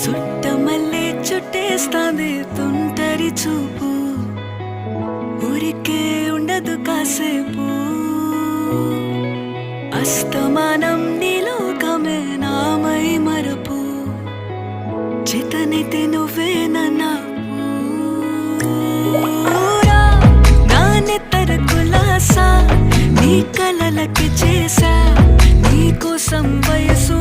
చుట్టమల్లే చుట్టేస్తాంది తుంటరి చూపు, ఊరికే ఉండదు కాసేపు. అస్తమానం నీలోకమే నామై మరపు, చేతనైతే నువ్వే నన్నా నా నెత్తర కులాసా నీ కలలకి చేసా, నీ కోసం వయసు